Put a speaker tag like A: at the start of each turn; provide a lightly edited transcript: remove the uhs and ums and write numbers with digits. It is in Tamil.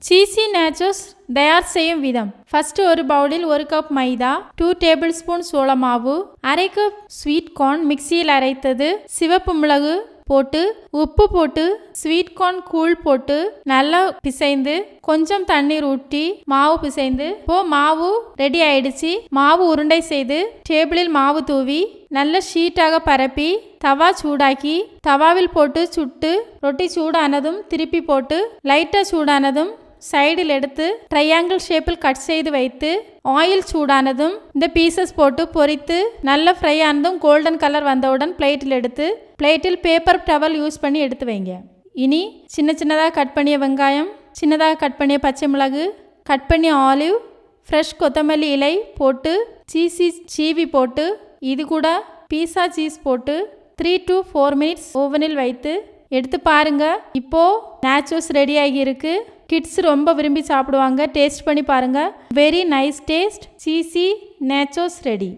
A: சீசி நேச்சோஸ் தயார் செய்யும் விதம். ஃபர்ஸ்ட் ஒரு பவுலில் 1 கப் மைதா, 2 டேபிள் ஸ்பூன் சோள மாவு, அரை கப் ஸ்வீட் கார்ன் மிக்சியில் அரைத்தது, சிவப்பு மிளகு போட்டு உப்பு போட்டு ஸ்வீட் கார்ன் கூழ் போட்டு நல்லா பிசைந்து கொஞ்சம் தண்ணீர் ஊற்றி மாவு பிசைந்து இப்போ மாவு ரெடி ஆயிடுச்சு. மாவு உருண்டை செய்து டேபிளில் மாவு தூவி நல்ல ஷீட்டாக பரப்பி தவா சூடாக்கி தவாவில் போட்டு சுட்டு ரொட்டி சூடானதும் திருப்பி போட்டு லைட்டா சூடானதும் சைடில் எடுத்து ட்ரையாங்கிள் ஷேப்பில் கட் செய்து வைத்து ஆயில் சூடானதும் இந்த பீசஸ் போட்டு பொரித்து நல்ல ஃப்ரை ஆனதும் கோல்டன் கலர் வந்தவுடன் பிளேட்டில் எடுத்து பிளேட்டில் பேப்பர் டவல் யூஸ் பண்ணி எடுத்து வைங்க. இனி சின்ன சின்னதாக கட் பண்ணிய வெங்காயம், சின்னதாக கட் பண்ணிய பச்சை மிளகு, கட் பண்ணிய ஆலிவ், ஃப்ரெஷ் கொத்தமல்லி இலை போட்டு சீஸி சீவி போட்டு இது கூட பீஸா சீஸ் போட்டு 3 to 4 மினிட்ஸ் ஓவனில் வைத்து எடுத்து பாருங்க. இப்போ நேச்சோஸ் ரெடி ஆகி இருக்கு. கிட்ஸ் ரொம்ப விரும்பி சாப்பிடுவாங்க. டேஸ்ட் பண்ணி பாருங்க. Very nice taste. Cheesy nachos ready.